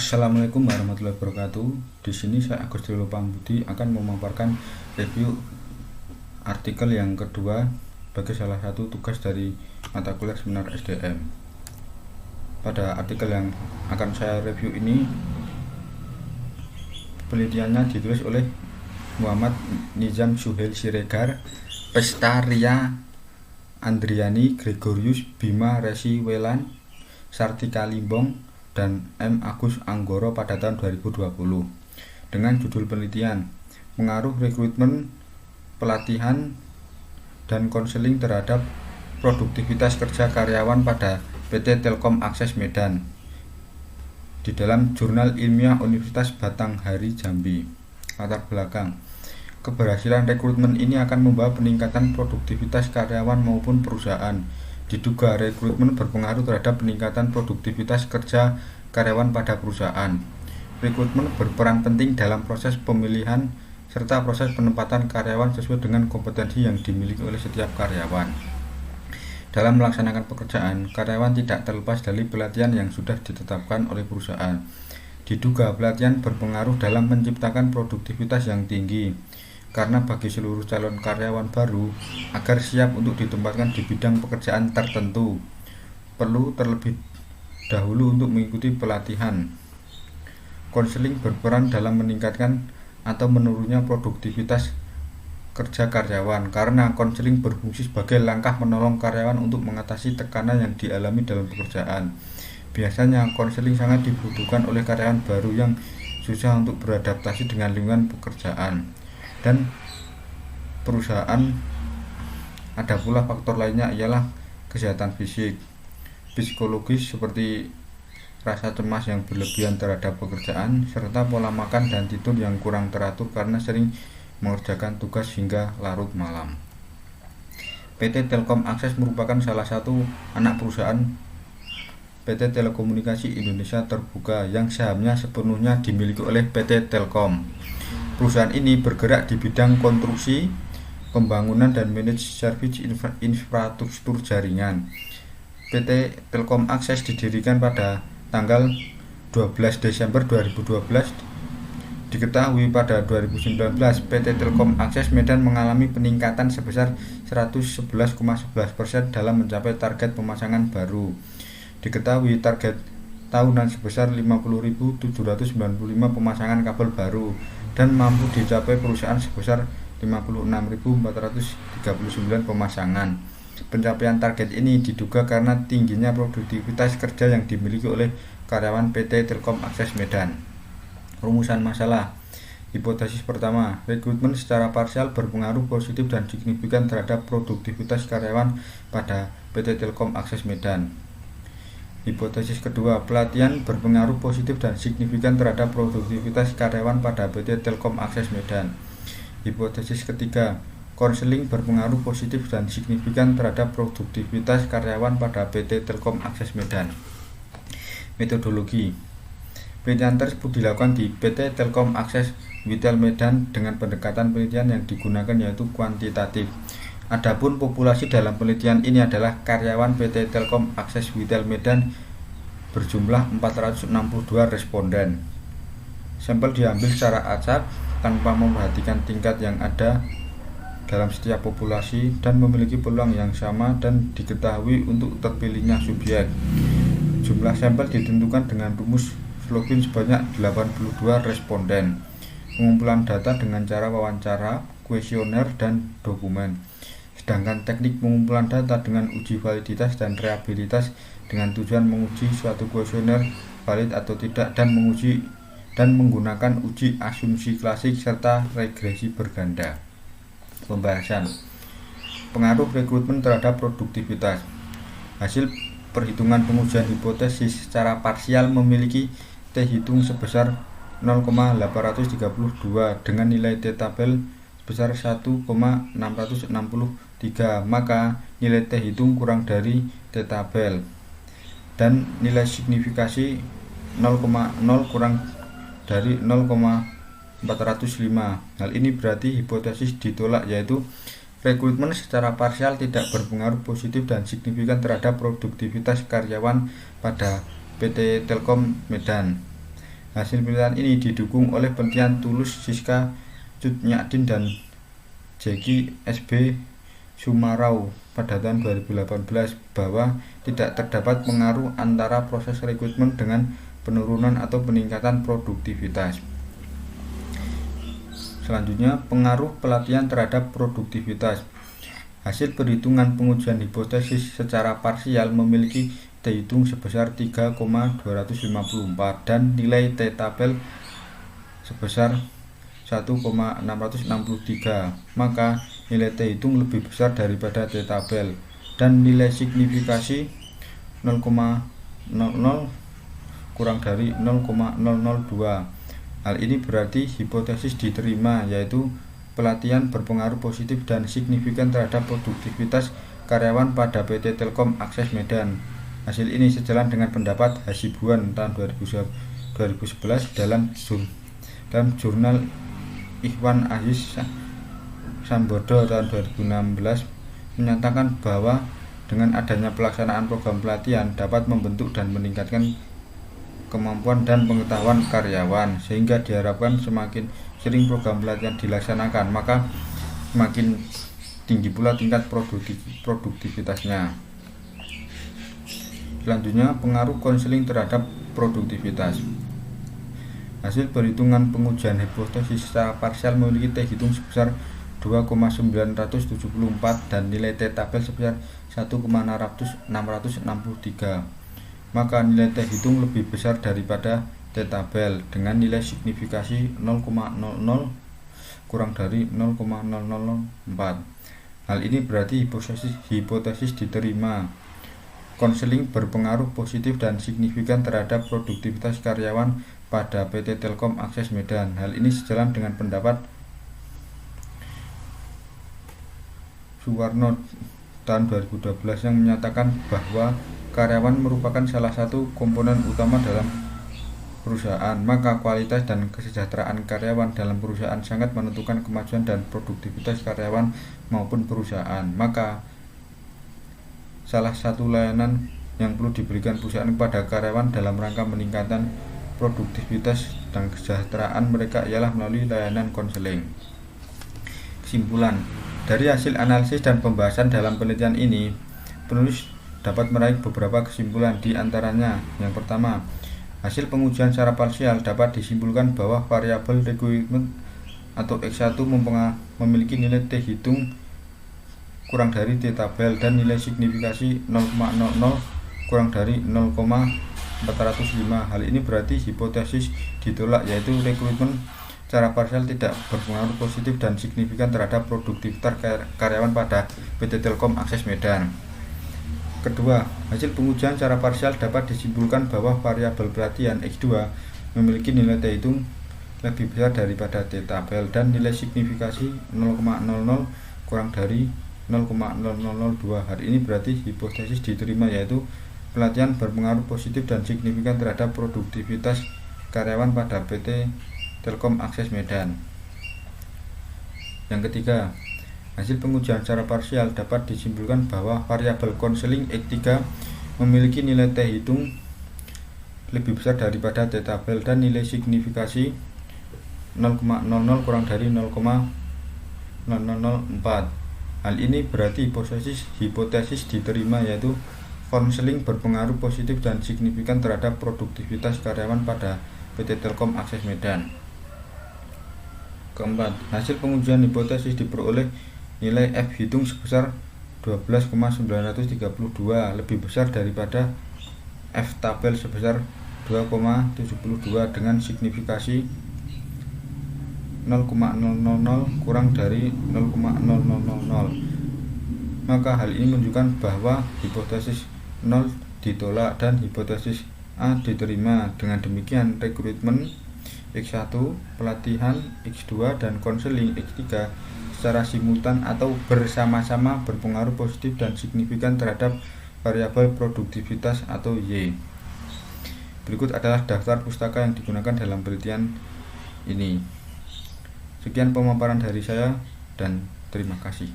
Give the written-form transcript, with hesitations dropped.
Assalamualaikum warahmatullahi wabarakatuh. Di sini saya Agus Drilo Pambudi akan memaparkan review artikel yang kedua bagi salah satu tugas dari mata kuliah seminar SDM. Pada artikel yang akan saya review ini, penelitiannya ditulis oleh Muhammad Nizam Suhail Siregar, Pestaria Andriani, Gregorius Bima Resi Welan, Sartika Limbong, dan M. Agus Anggoro pada tahun 2020 dengan judul penelitian pengaruh rekrutmen, pelatihan, dan konseling terhadap produktivitas kerja karyawan pada PT Telkom Akses Medan di dalam Jurnal Ilmiah Universitas Batanghari Jambi. Latar belakang: keberhasilan rekrutmen ini akan membawa peningkatan produktivitas karyawan maupun perusahaan. Diduga rekrutmen berpengaruh terhadap peningkatan produktivitas kerja karyawan pada perusahaan. Rekrutmen berperan penting dalam proses pemilihan serta proses penempatan karyawan sesuai dengan kompetensi yang dimiliki oleh setiap karyawan. Dalam melaksanakan pekerjaan, karyawan tidak terlepas dari pelatihan yang sudah ditetapkan oleh perusahaan. Diduga pelatihan berpengaruh dalam menciptakan produktivitas yang tinggi, karena bagi seluruh calon karyawan baru, agar siap untuk ditempatkan di bidang pekerjaan tertentu, perlu terlebih dahulu untuk mengikuti pelatihan. Konseling berperan dalam meningkatkan atau menurunnya produktivitas kerja karyawan, karena konseling berfungsi sebagai langkah menolong karyawan untuk mengatasi tekanan yang dialami dalam pekerjaan. Biasanya konseling sangat dibutuhkan oleh karyawan baru yang susah untuk beradaptasi dengan lingkungan pekerjaan dan perusahaan. Ada pula faktor lainnya ialah kesehatan fisik, psikologis seperti rasa cemas yang berlebihan terhadap pekerjaan, serta pola makan dan tidur yang kurang teratur karena sering mengerjakan tugas hingga larut malam. PT Telkom Akses merupakan salah satu anak perusahaan PT Telekomunikasi Indonesia Terbuka yang sahamnya sepenuhnya dimiliki oleh PT Telkom. Perusahaan ini bergerak di bidang konstruksi, pembangunan, dan manage service infrastruktur jaringan. PT Telkom Akses didirikan pada tanggal 12 Desember 2012. Diketahui pada 2019 PT Telkom Akses Medan mengalami peningkatan sebesar 111,11% dalam mencapai target pemasangan baru. Diketahui target tahunan sebesar 50.795 pemasangan kabel baru dan mampu dicapai perusahaan sebesar 56.439 pemasangan. Pencapaian target ini diduga karena tingginya produktivitas kerja yang dimiliki oleh karyawan PT Telkom Akses Medan. Rumusan masalah. Hipotesis pertama, rekrutmen secara parsial berpengaruh positif dan signifikan terhadap produktivitas karyawan pada PT Telkom Akses Medan. Hipotesis kedua, pelatihan berpengaruh positif dan signifikan terhadap produktivitas karyawan pada PT Telkom Akses Medan. Hipotesis ketiga, konseling berpengaruh positif dan signifikan terhadap produktivitas karyawan pada PT Telkom Akses Medan. Metodologi. Penelitian tersebut dilakukan di PT Telkom Akses Witel Medan dengan pendekatan penelitian yang digunakan yaitu kuantitatif. Adapun populasi dalam penelitian ini adalah karyawan PT Telkom Akses Witel Medan berjumlah 462 responden. Sampel diambil secara acak tanpa memperhatikan tingkat yang ada dalam setiap populasi dan memiliki peluang yang sama dan diketahui untuk terpilihnya subjek. Jumlah sampel ditentukan dengan rumus Slogin sebanyak 82 responden. Pengumpulan data dengan cara wawancara, kuesioner, dan dokumen. Sedangkan teknik pengumpulan data dengan uji validitas dan reliabilitas dengan tujuan menguji suatu kuesioner valid atau tidak dan menggunakan uji asumsi klasik serta regresi berganda. Pembahasan. Pengaruh rekrutmen terhadap produktivitas. Hasil perhitungan pengujian hipotesis secara parsial memiliki T-hitung sebesar 0,832 dengan nilai T-tabel sebesar 1,663, maka nilai T-hitung kurang dari T-tabel dan nilai signifikasi 0,0 kurang dari 0,405. Hal ini berarti hipotesis ditolak, yaitu rekrutmen secara parsial tidak berpengaruh positif dan signifikan terhadap produktivitas karyawan pada PT Telkom Medan. Hasil penelitian ini didukung oleh penelitian Tulus, Siska Cutnyadin, dan Jeki SB Sumarau pada tahun 2018 bahwa tidak terdapat pengaruh antara proses rekrutmen dengan penurunan atau peningkatan produktivitas. Selanjutnya, pengaruh pelatihan terhadap produktivitas. Hasil perhitungan pengujian hipotesis secara parsial memiliki T-hitung sebesar 3,254 dan nilai T-tabel sebesar 1,663. Maka nilai T-hitung lebih besar daripada T-tabel dan nilai signifikasi 0,00 kurang dari 0,002. Hal ini berarti hipotesis diterima, yaitu pelatihan berpengaruh positif dan signifikan terhadap produktivitas karyawan pada PT Telkom Akses Medan. Hasil ini sejalan dengan pendapat Hasibuan tahun 2011 dalam jurnal Ikhwan Aziz Sambodo tahun 2016 menyatakan bahwa dengan adanya pelaksanaan program pelatihan dapat membentuk dan meningkatkan kemampuan dan pengetahuan karyawan, sehingga diharapkan semakin sering program pelatihan dilaksanakan, maka semakin tinggi pula tingkat produktivitasnya. Selanjutnya, pengaruh konseling terhadap produktivitas. Hasil perhitungan pengujian hipotesis secara parsial memiliki T-hitung sebesar 2,974 dan nilai T-tabel sebesar 1,663. Maka nilai T-hitung lebih besar daripada T-tabel dengan nilai signifikasi 0,00 kurang dari 0,004. Hal ini berarti hipotesis diterima. Konseling berpengaruh positif dan signifikan terhadap produktivitas karyawan pada PT Telkom Akses Medan. Hal ini sejalan dengan pendapat Suwarno tahun 2012 yang menyatakan bahwa karyawan merupakan salah satu komponen utama dalam perusahaan, maka kualitas dan kesejahteraan karyawan dalam perusahaan sangat menentukan kemajuan dan produktivitas karyawan maupun perusahaan. Maka salah satu layanan yang perlu diberikan perusahaan kepada karyawan dalam rangka meningkatkan produktivitas dan kesejahteraan mereka ialah melalui layanan konseling. Kesimpulan, dari hasil analisis dan pembahasan dalam penelitian ini, penulis dapat meraih beberapa kesimpulan, di antaranya yang pertama, hasil pengujian secara parsial dapat disimpulkan bahwa variabel requirement atau X1 memiliki nilai T-hitung kurang dari T-tabel dan nilai signifikasi 0,00 kurang dari 0,405. Hal ini berarti hipotesis ditolak, yaitu rekrutmen secara parsial tidak berpengaruh positif dan signifikan terhadap produktivitas karyawan pada PT Telkom Akses Medan. Kedua, hasil pengujian secara parsial dapat disimpulkan bahwa variabel pelatihan X2 memiliki nilai T-hitung lebih besar daripada T-tabel dan nilai signifikasi 0,00 kurang dari 0,0002. Hal ini berarti hipotesis diterima, yaitu pelatihan berpengaruh positif dan signifikan terhadap produktivitas karyawan pada PT Telkom Akses Medan. Yang ketiga, hasil pengujian secara parsial dapat disimpulkan bahwa variabel konseling X3 memiliki nilai T-hitung lebih besar daripada T-tabel dan nilai signifikasi 0,00 kurang dari 0,004. Hal ini berarti hipotesis diterima, yaitu konseling berpengaruh positif dan signifikan terhadap produktivitas karyawan pada PT Telkom Akses Medan. Keempat, hasil pengujian hipotesis diperoleh nilai F-hitung sebesar 12,932 lebih besar daripada F-tabel sebesar 2,72 dengan signifikasi 0,000 kurang dari 0,000. Maka hal ini menunjukkan bahwa hipotesis 0 ditolak dan hipotesis A diterima. Dengan demikian, rekrutmen X1, pelatihan X2, dan konseling X3 secara simultan atau bersama-sama berpengaruh positif dan signifikan terhadap variabel produktivitas atau Y. Berikut adalah daftar pustaka yang digunakan dalam penelitian ini. Sekian pemaparan dari saya dan terima kasih.